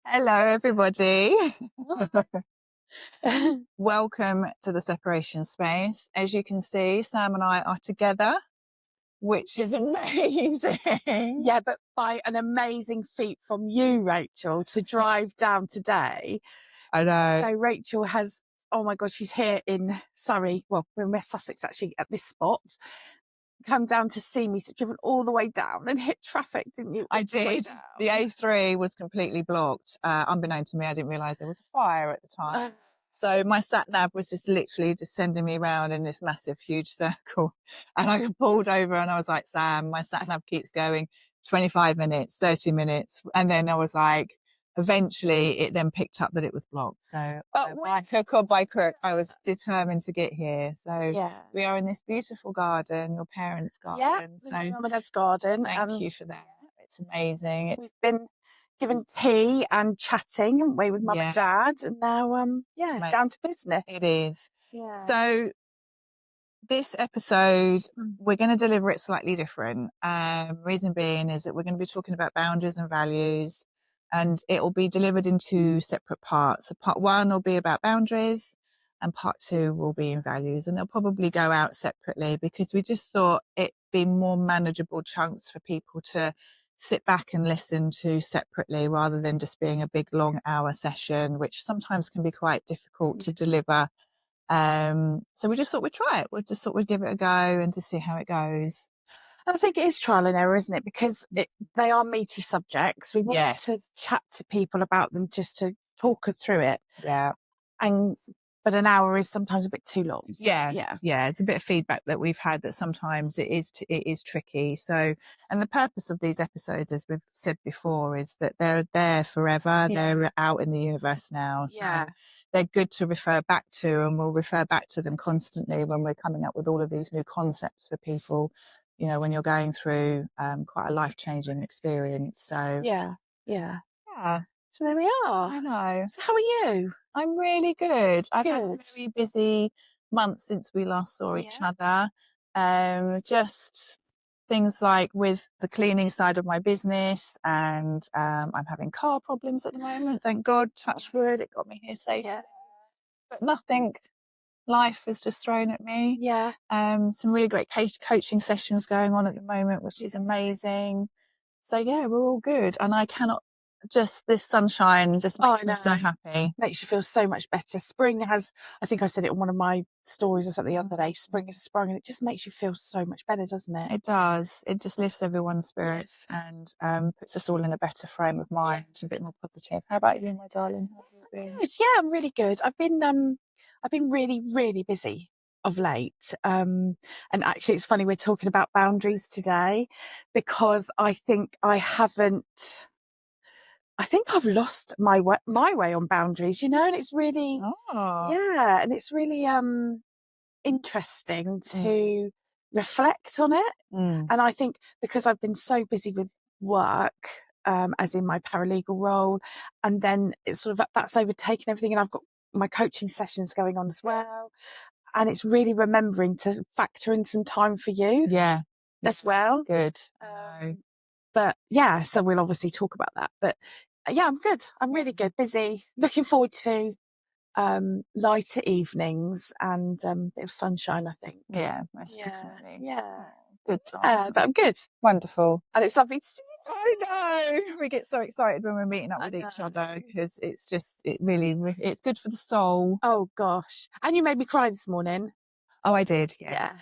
Hello, everybody. Welcome to the separation space. As you can see, Sam and I are together, which is amazing. Yeah, but by an amazing feat from you, Rachel, to drive down today. I know. So Rachel has, oh my God, she's here in Surrey. Well, we're in West Sussex actually at this spot. Come down to see me, so driven all the way down and hit traffic, didn't you? I did. The A3 was completely blocked. Unbeknown to me, I didn't realise there was a fire at the time. So my sat nav was just literally just sending me around in this massive, huge circle. And I pulled over and I was like, Sam, my sat nav keeps going 25 minutes, 30 minutes. And then I was like, eventually it then picked up that it was blocked. So by hook or by crook, I was determined to get here. So we are in this beautiful garden, your parents' garden. So Mum and Dad's garden. Thank you for that. It's amazing. We've been given tea and chatting, haven't we, with Mum and Dad, and now down to business. It is. Yeah. So this episode, we're going to deliver it slightly different. Reason being is that we're going to be talking about boundaries and values, and it will be delivered in two separate parts. So part one will be about boundaries and part two will be in values, and they'll probably go out separately because we just thought it'd be more manageable chunks for people to sit back and listen to separately rather than just being a big long hour session, which sometimes can be quite difficult to deliver. So we just thought we'd try it. We just thought we'd give it a go and to see how it goes. I think it is trial and error, isn't it? Because they are meaty subjects. We want to chat to people about them just to talk through it. Yeah. But an hour is sometimes a bit too long. So, yeah. It's a bit of feedback that we've had that sometimes it is tricky. So, and the purpose of these episodes, as we've said before, is that they're there forever. Yeah. They're out in the universe now. So they're good to refer back to, and we'll refer back to them constantly when we're coming up with all of these new concepts for people, you know, when you're going through quite a life-changing experience. So yeah. So there we are. I know. So how are you? I'm really good. I've had a very busy month since we last saw each other. Just things like with the cleaning side of my business, and I'm having car problems at the moment. Thank God, touch wood, it got me here safe. Yeah. But nothing life has just thrown at me. Yeah. Some really great coaching sessions going on at the moment, which is amazing. So yeah, we're all good. And I cannot just this sunshine just makes me so happy. Makes you feel so much better. Spring has, I think I said it on one of my stories or something the other day, spring has sprung, and it just makes you feel so much better, doesn't it? It does. It just lifts everyone's spirits and puts us all in a better frame of mind, a bit more positive. How about you, my darling? Good. Yeah, I'm really good. I've been really, really busy of late. And actually it's funny we're talking about boundaries today because I think I've lost my way on boundaries, you know, and it's really, and it's really interesting to reflect on it. And I think because I've been so busy with work, as in my paralegal role, and then it's sort of that's overtaken everything, and I've got my coaching sessions going on as well, and it's really remembering to factor in some time for you as well. Good. But yeah, so we'll obviously talk about that. But yeah, I'm good. I'm really good. Busy. Looking forward to lighter evenings and a bit of sunshine, I think. Yeah, most definitely. Yeah. Good time. But I'm good. Wonderful. And it's lovely to see you. I know. We get so excited when we're meeting up with each other because it's just, it's good for the soul. Oh gosh. And you made me cry this morning. Oh, I did. Yeah.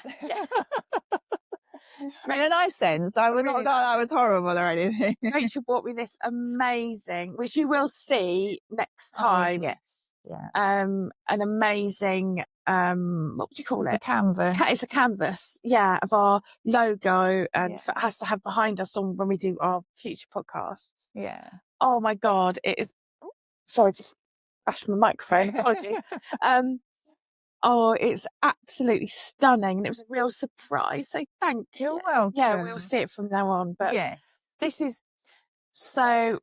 In a nice sense. I would not thought that was horrible or anything. Rachel bought me this amazing, which you will see next time. Yes. Yeah. An amazing, what would you call it? A canvas. It's a canvas, of our logo, and it has to have behind us on when we do our future podcasts. Yeah. Oh my God. Sorry, just bashed my microphone. Apologies. It's absolutely stunning, and it was a real surprise. So thank you. You're welcome. Yeah, we'll see it from now on. But this is so.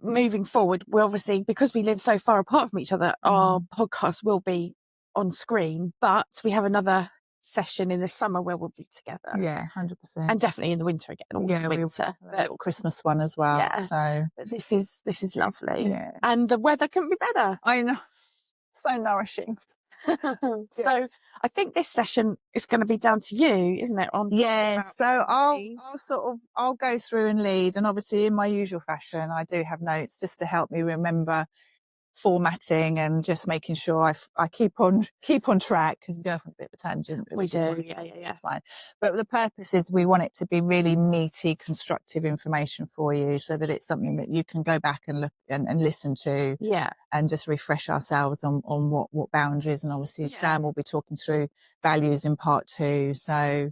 Moving forward, we obviously, because we live so far apart from each other, our podcast will be on screen, but we have another session in the summer where we'll be together. Yeah, 100%. And definitely in the winter again, all winter. A little Christmas one as well. Yeah. So but this is lovely. Yeah. And the weather couldn't be better. I know. So nourishing. So I think this session is going to be down to you, isn't it? So I'll go through and lead, and obviously in my usual fashion, I do have notes just to help me remember formatting and just making sure I keep on track, because we go off on a bit of a tangent. We do, yeah. It's fine. But the purpose is we want it to be really meaty, constructive information for you, so that it's something that you can go back and look and listen to. Yeah. And just refresh ourselves on what boundaries, and obviously Sam will be talking through values in part 2. So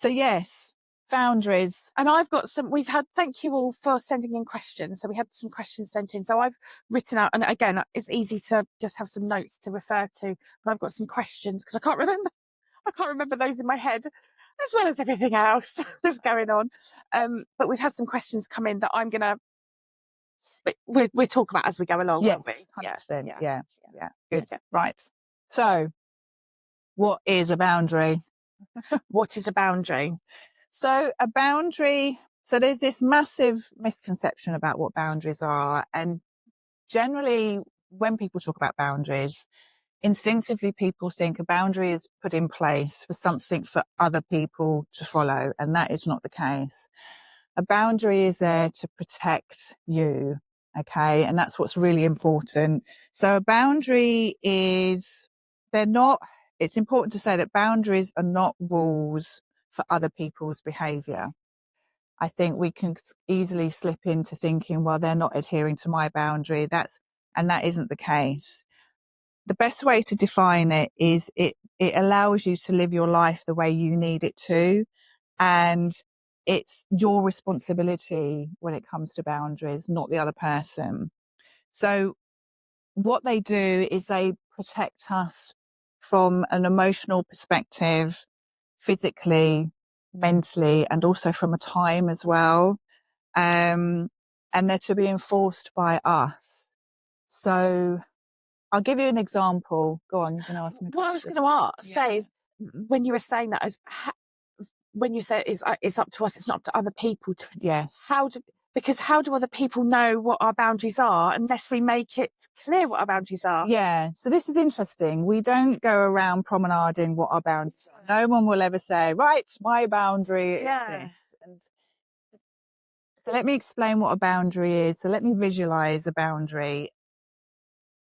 yes, boundaries. And I've got thank you all for sending in questions. So we had some questions sent in. So I've written out, and again, it's easy to just have some notes to refer to, but I've got some questions because I can't remember those in my head, as well as everything else that's going on. But we've had some questions come in that I'm going to, we'll talk about as we go along, won't we? 100%. Yeah. Good. Yeah. Right. So what is a boundary? What is a boundary? So a boundary, so there's this massive misconception about what boundaries are. And generally, when people talk about boundaries, instinctively people think a boundary is put in place for something for other people to follow. And that is not the case. A boundary is there to protect you. Okay. And that's what's really important. So a boundary it's important to say that boundaries are not rules for other people's behavior. I think we can easily slip into thinking, well, they're not adhering to my boundary. And that isn't the case. The best way to define it is it allows you to live your life the way you need it to. And it's your responsibility when it comes to boundaries, not the other person. So what they do is they protect us from an emotional perspective, physically, mentally, and also from a time as well. And they're to be enforced by us. So I'll give you an example. Go on, you can ask me. What I was going to say is, when you were saying that, when you say it's up to us, it's not up to other people to. Yes. Because how do other people know what our boundaries are unless we make it clear what our boundaries are? Yeah. So this is interesting. We don't go around promenading what our boundaries are. No one will ever say, right, my boundary is this. And so let me explain what a boundary is. So let me visualize a boundary.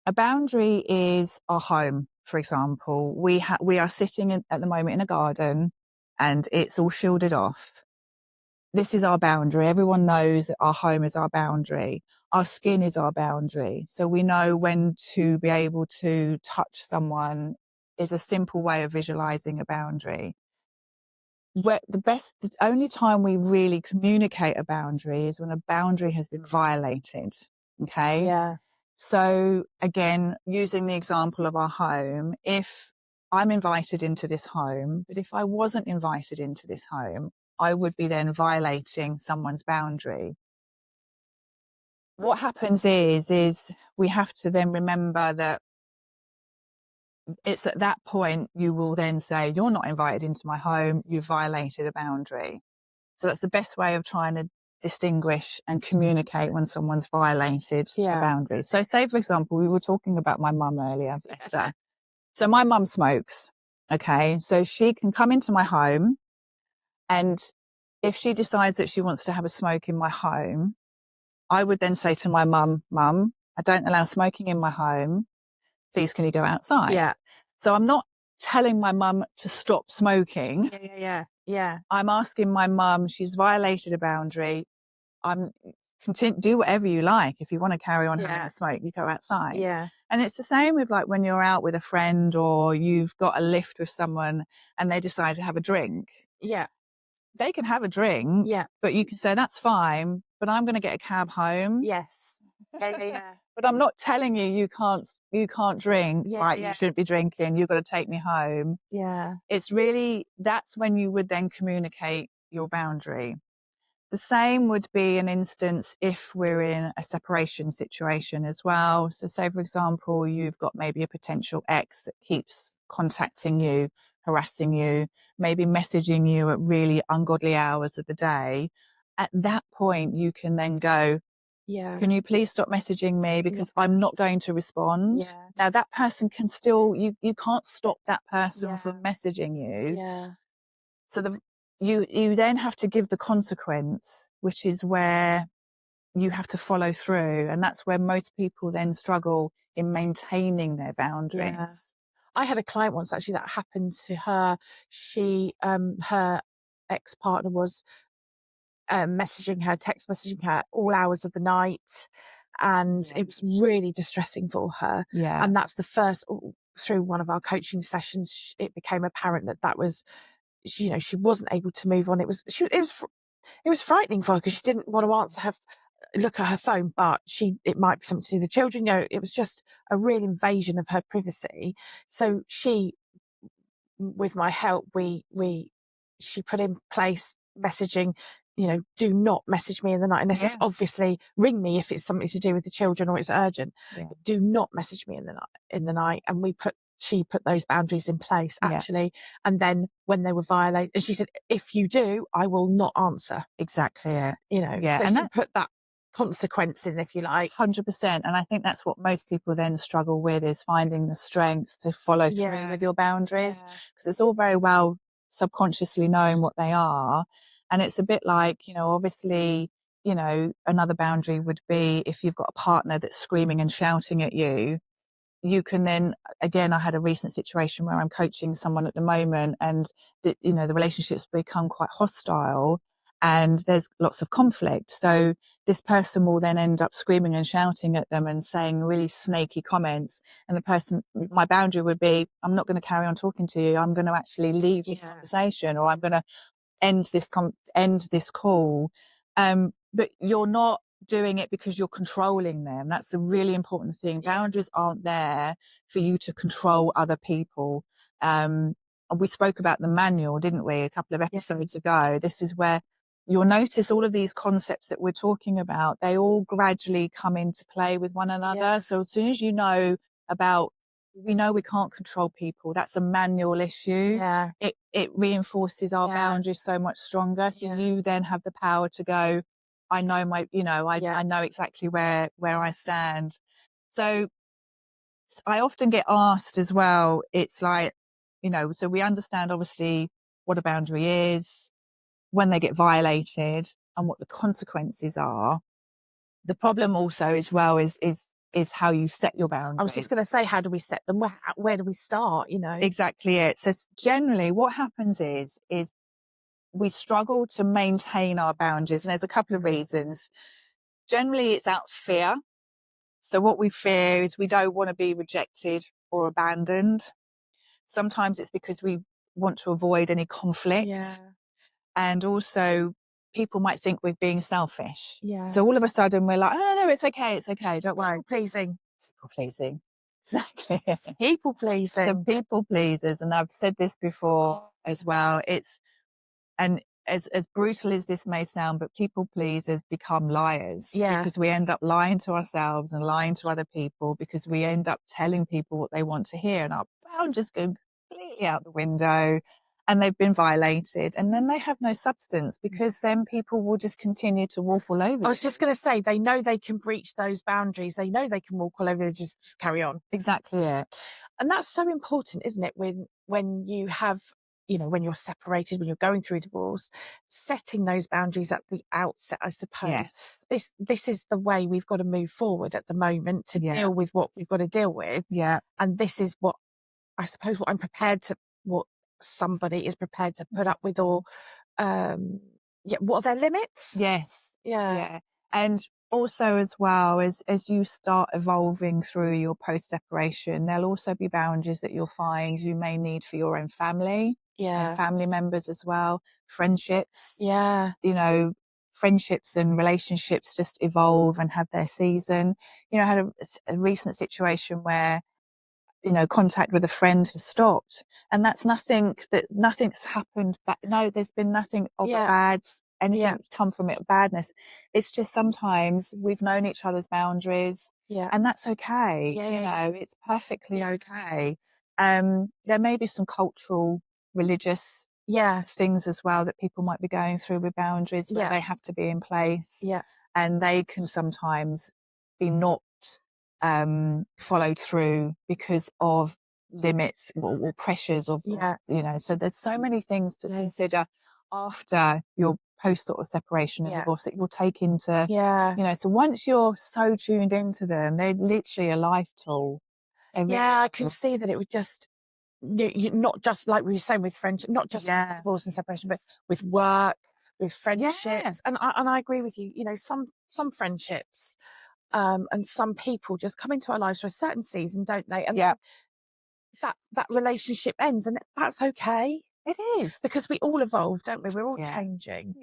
A boundary is our home, for example. We are sitting at the moment in a garden and it's all shielded off. This is our boundary. Everyone knows that our home is our boundary. Our skin is our boundary. So we know when to be able to touch someone is a simple way of visualizing a boundary. The only time we really communicate a boundary is when a boundary has been violated. Okay. Yeah. So again, using the example of our home, if I'm invited into this home, but if I wasn't invited into this home, I would be then violating someone's boundary. What happens is we have to then remember that it's at that point you will then say, you're not invited into my home, you've violated a boundary. So that's the best way of trying to distinguish and communicate when someone's violated a boundary. So say, for example, we were talking about my mum earlier. So my mum smokes. Okay. So she can come into my home, and if she decides that she wants to have a smoke in my home, I would then say to my mum, I don't allow smoking in my home. Please, can you go outside? Yeah. So I'm not telling my mum to stop smoking. Yeah. I'm asking my mum, she's violated a boundary. Do whatever you like. If you want to carry on having a smoke, you go outside. Yeah. And it's the same with like when you're out with a friend or you've got a lift with someone and they decide to have a drink. Yeah. They can have a drink. Yeah. But you can say, that's fine, but I'm going to get a cab home. Yes. Yeah. But I'm not telling you can't drink. Yeah, You shouldn't be drinking. You've got to take me home. Yeah. It's really, that's when you would then communicate your boundary. The same would be an instance if we're in a separation situation as well. So say, for example, you've got maybe a potential ex that keeps contacting you, harassing you, maybe messaging you at really ungodly hours of the day, at that point you can then go, can you please stop messaging me because I'm not going to respond? Now that person can still, you can't stop that person from messaging you. So you then have to give the consequence, which is where you have to follow through. And that's where most people then struggle in maintaining their boundaries. I had a client once actually that happened to her. She, her ex-partner was messaging her, text messaging her all hours of the night. And it was really distressing for her. And that's the first, through one of our coaching sessions, it became apparent that was, she wasn't able to move on. It was frightening for her because she didn't want to answer look at her phone, but it might be something to do with the children. It was just a real invasion of her privacy. So she, with my help, she put in place messaging, do not message me in the night unless it's obviously ring me if it's something to do with the children or it's urgent. But do not message me in the night. And she put those boundaries in place actually. And then when they were violated, and she said, if you do, I will not answer. Exactly. So and she put that consequence in, if you like. 100%. And I think that's what most people then struggle with, is finding the strength to follow through with your boundaries, because it's all very well subconsciously knowing what they are. And it's a bit like, obviously, another boundary would be if you've got a partner that's screaming and shouting at you, you can then, again, I had a recent situation where I'm coaching someone at the moment, and the relationships become quite hostile and there's lots of conflict. So this person will then end up screaming and shouting at them and saying really snaky comments. And my boundary would be, I'm not going to carry on talking to you. I'm going to actually leave this conversation, or I'm going to end this call. But you're not doing it because you're controlling them. That's a really important thing. Boundaries aren't there for you to control other people. We spoke about the manual, didn't we, a couple of episodes ago? This is where you'll notice all of these concepts that we're talking about, they all gradually come into play with one another. So as soon as we know we can't control people, that's a manual issue. It reinforces our boundaries so much stronger. So you then have the power to go, I know I know exactly where I stand. So I often get asked as well, it's like, so we understand obviously what a boundary is, when they get violated, and what the consequences are. The problem also as well is how you set your boundaries. I was just going to say, how do we set them? Where do we start? Exactly it. So generally what happens is we struggle to maintain our boundaries, and there's a couple of reasons. Generally it's out of fear. So what we fear is we don't want to be rejected or abandoned. Sometimes it's because we want to avoid any conflict. And also people might think we're being selfish. So all of a sudden we're like, oh, no, it's okay, don't worry. People pleasing. Exactly. People pleasing. The people pleasers. And I've said this before as well. And as brutal as this may sound, but people pleasers become liars. Because we end up lying to ourselves and lying to other people, because we end up telling people what they want to hear, and our boundaries go completely out the window and they've been violated. And then they have no substance, because then people will just continue to walk all over. I was just going to say, they know they can breach those boundaries. They know they can walk all over, just carry on. Exactly it. And that's so important, isn't it? When you have, when you're separated, when you're going through a divorce, setting those boundaries at the outset, I suppose. This is the way we've got to move forward at the moment to deal with what we've got to deal with. And this is what what somebody is prepared to put up with, or what are their limits? And also as well, as you start evolving through your post-separation, there'll also be boundaries that you'll find you may need for your own family and family members as well. Friendships, friendships and relationships just evolve and have their season. I had a recent situation where contact with a friend has stopped, and that's nothing's happened, but no, there's been nothing of anything come from it, badness. It's just sometimes we've known each other's boundaries, and that's okay. It's perfectly okay. There may be some cultural religious things as well that people might be going through with boundaries where they have to be in place. And they can sometimes be not followed through because of limits or pressures of, so there's so many things to consider after your post sort of separation and divorce that you'll take into, so once you're so tuned into them, they're literally a life tool. I can see that it would just, not just like we were saying with friendship, not just divorce and separation, but with work, with friendships. And I agree with you, some friendships, and some people just come into our lives for a certain season, don't they? And that relationship ends, and that's okay. It is. Because we all evolve, don't we? We're all changing.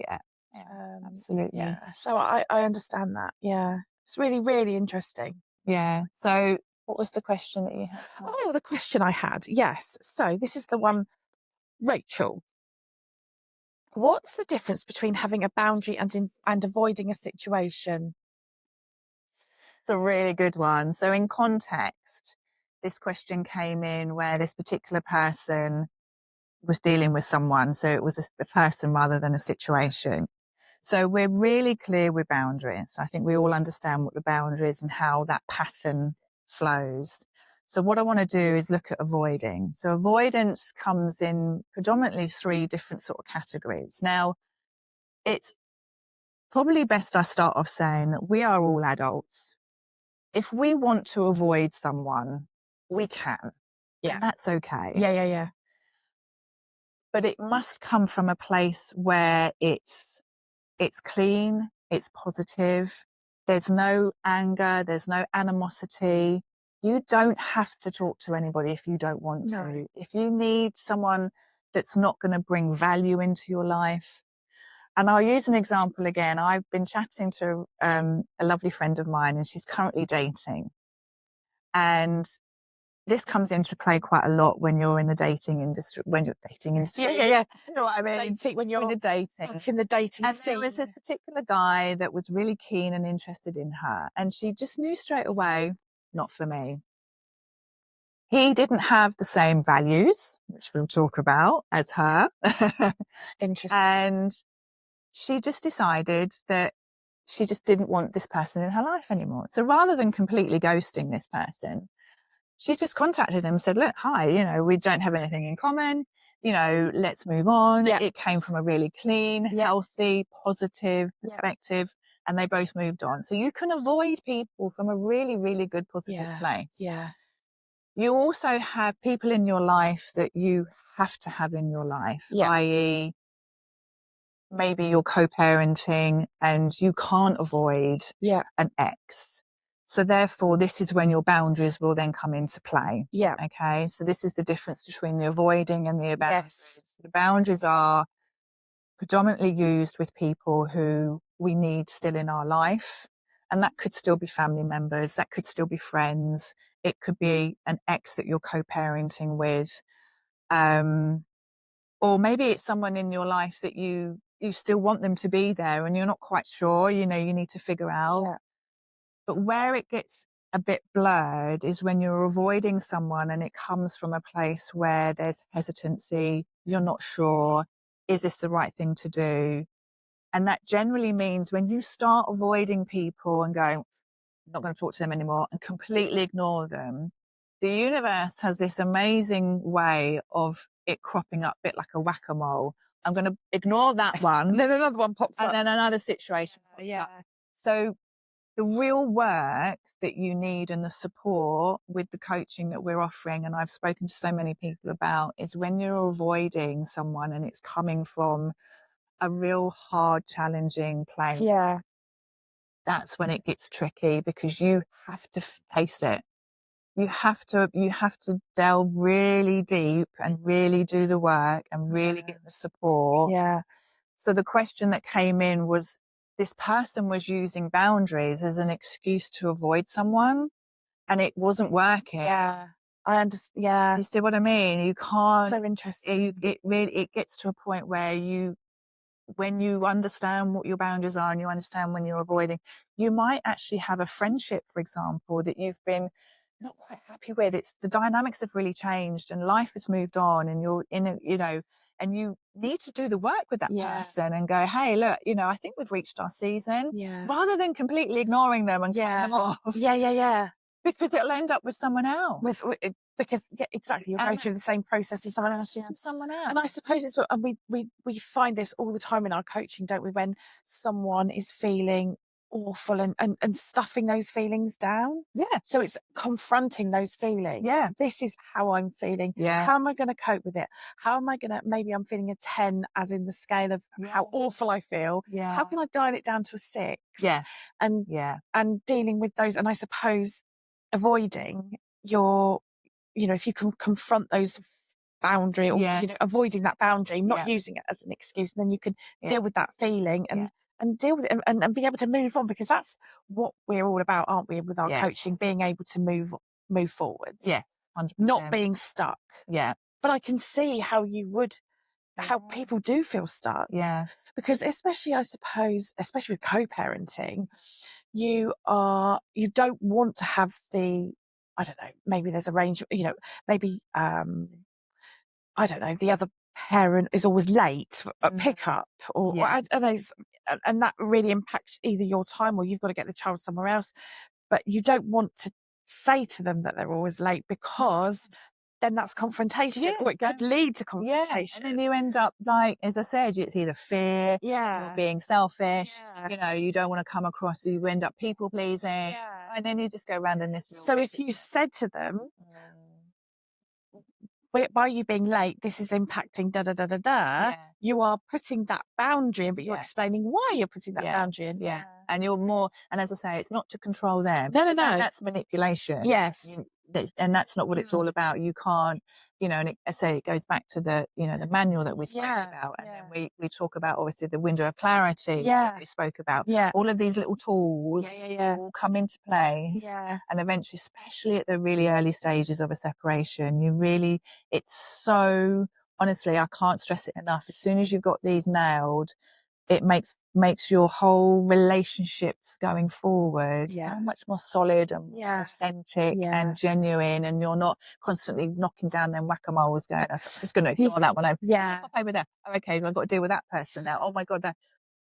Absolutely. So I understand that. It's really, really interesting. So what was the question that you had? Oh, the question I had. Yes. So this is the one, Rachel. What's the difference between having a boundary and avoiding a situation? It's a really good one. So in context, this question came in where this particular person was dealing with someone. So it was a person rather than a situation. So we're really clear with boundaries. I think we all understand what the boundary is and how that pattern flows. So what I want to do is look at avoiding. So avoidance comes in predominantly 3 different sort of categories. Now, it's probably best I start off saying that we are all adults. If we want to avoid someone, we can. And that's okay. But it must come from a place where it's clean, it's positive, there's no anger, there's no animosity. You don't have to talk to anybody if you don't want to. If you need someone that's not going to bring value into your life. And I'll use an example again. I've been chatting to a lovely friend of mine, and she's currently dating. And this comes into play quite a lot when you're in the dating industry, You know what I mean? When you're dating. In the dating and scene. there was this particular guy that was really keen and interested in her. And she just knew straight away, not for me. He didn't have the same values, which we'll talk about, as her. Interesting. And she just decided that she just didn't want this person in her life anymore. So rather than completely ghosting this person, she just contacted him and said, look, hi, we don't have anything in common. Let's move on. It came from a really clean, healthy, positive perspective, and they both moved on. So you can avoid people from a really, really good, positive place. You also have people in your life that you have to have in your life, i.e., maybe you're co-parenting and you can't avoid an ex. So therefore, this is when your boundaries will then come into play. Okay. So this is the difference between the avoiding and the boundaries. The boundaries are predominantly used with people who we need still in our life. And that could still be family members. That could still be friends. It could be an ex that you're co-parenting with. Or maybe it's someone in your life that you still want them to be there and you're not quite sure, you need to figure out. But where it gets a bit blurred is when you're avoiding someone and it comes from a place where there's hesitancy, you're not sure, is this the right thing to do? And that generally means when you start avoiding people and going, I'm not going to talk to them anymore, and completely ignore them, the universe has this amazing way of it cropping up a bit like a whack-a-mole. I'm going to ignore that one. And then another one pops up. And then another situation pops up. So the real work that you need and the support with the coaching that we're offering, and I've spoken to so many people about, is when you're avoiding someone and it's coming from a real hard, challenging place. That's when it gets tricky because you have to face it. You have to delve really deep and really do the work and really get the support. So the question that came in was, this person was using boundaries as an excuse to avoid someone and it wasn't working. I understand. You see what I mean? You can't. So interesting. It gets to a point where when you understand what your boundaries are and you understand when you're avoiding, you might actually have a friendship, for example, that you've been not quite happy with. It's the dynamics have really changed and life has moved on, and you're in a, and you need to do the work with that person and go, hey, look, I think we've reached our season, rather than completely ignoring them and cutting them off. Because it'll end up with someone else. Because exactly, you're going through the same process as someone else. Someone else. And I suppose it's what, and we find this all the time in our coaching, don't we? When someone is feeling awful and stuffing those feelings down. So it's confronting those feelings. This is how I'm feeling. How am I going to cope with it? How am I going to, maybe I'm feeling a 10 as in the scale of how awful I feel. How can I dial it down to a 6? And dealing with those, and I suppose avoiding your, if you can confront those boundary or avoiding that boundary, not using it as an excuse, and then you can deal with that feeling and deal with it and be able to move on, because that's what we're all about, aren't we, with our coaching, being able to move forward. 100%. Not being stuck. But I can see how you would, how people do feel stuck. Because especially, I suppose, especially with co-parenting, you don't want to have the, I don't know, maybe there's a range, maybe, I don't know, the other parent is always late at pickup or I don't know, and that really impacts either your time or you've got to get the child somewhere else. But you don't want to say to them that they're always late, because then that's confrontation, or it could lead to confrontation. And then you end up, like, as I said, it's either fear, you're being selfish, you don't want to come across, you end up people pleasing, and then you just go around in this. So if you said to them, by you being late, this is impacting da da da da da, you are putting that boundary in, but you're explaining why you're putting that boundary in. And you're more, and as I say, it's not to control them. No. That's manipulation. And that's not what it's all about. You can't, and I say it goes back to the, the manual that we spoke about. And then we talk about, obviously, the window of clarity that we spoke about. All of these little tools all come into place. And eventually, especially at the really early stages of a separation, it's so, honestly, I can't stress it enough. As soon as you've got these nailed, it makes your whole relationships going forward so much more solid and authentic and genuine, and you're not constantly knocking down them whack-a-moles going, I'm just going to ignore that one. Pop over there. Oh, okay, I've got to deal with that person now. Oh my God,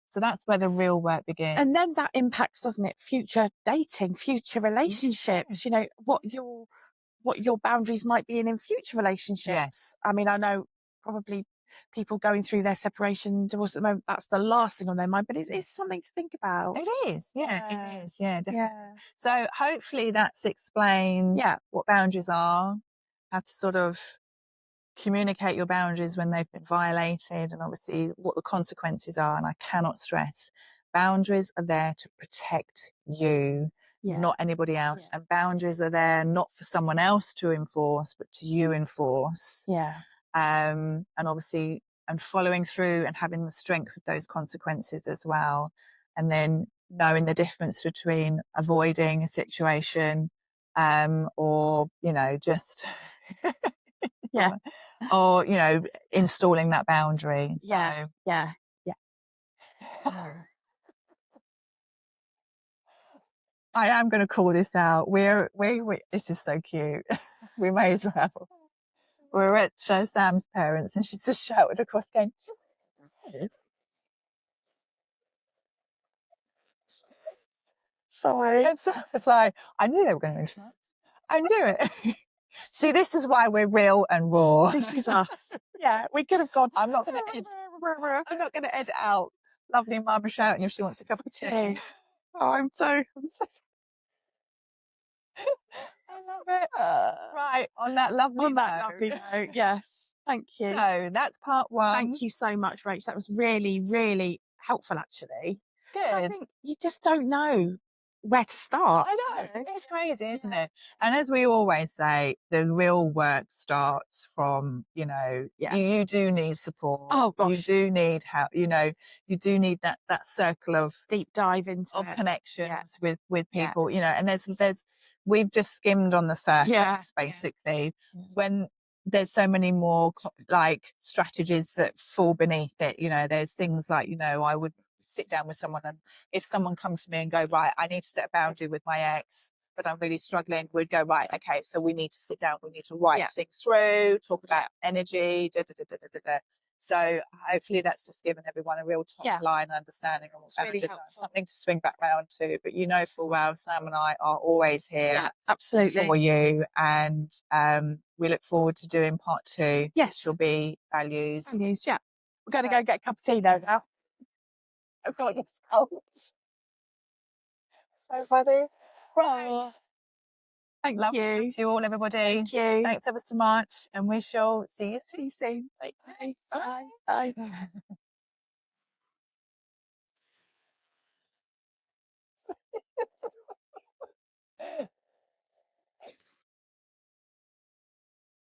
so that's where the real work begins. And then that impacts, doesn't it, future dating, future relationships, what your boundaries might be in future relationships. I mean, I know probably people going through their separation, divorce at the moment, that's the last thing on their mind, but it's something to think about. It is, it is, definitely. So hopefully that's explained what boundaries are, how to sort of communicate your boundaries when they've been violated, and obviously what the consequences are. And I cannot stress, boundaries are there to protect you, not anybody else. And boundaries are there not for someone else to enforce, but to you enforce. And obviously, and following through and having the strength with those consequences as well. And then knowing the difference between avoiding a situation, or, just, or, installing that boundary. So. I am going to call this out. This is so cute. We may as well. We're at Sam's parents, and she's just shouted across going, sorry. It's like, I knew they were going to interrupt. I knew it. See, this is why we're real and raw. This is us. We could have gone. I'm not going to edit out lovely mama shouting if she wants a cup of tea. Oh, I'm so. I love it. Right, on that lovely note, yes. Thank you. So that's part 1. Thank you so much, Rach. That was really, really helpful, actually. Good. I think you just don't know where to start. I know. It's crazy, isn't it? And as we always say, the real work starts from, you do need support. Oh, gosh. You do need help. You do need that circle of deep dive into connections with people, and we've just skimmed on the surface, basically, when there's so many more strategies that fall beneath it. There's things like, I would sit down with someone, and if someone comes to me and go, right, I need to set a boundary with my ex, but I'm really struggling, we'd go, right, okay, so we need to sit down, we need to write things through, talk about energy, So hopefully that's just given everyone a real top line understanding of really something to swing back round to. But you know full well, Sam and I are always here absolutely for you, and we look forward to doing part 2, which will be values. Values, yeah. We're going to go get a cup of tea though now. I've got to get cold. So funny. Right. Thank Love you. to you all, everybody. Thank you. Thanks ever so much, and we shall see you See you soon. soon. Bye. Bye. Bye.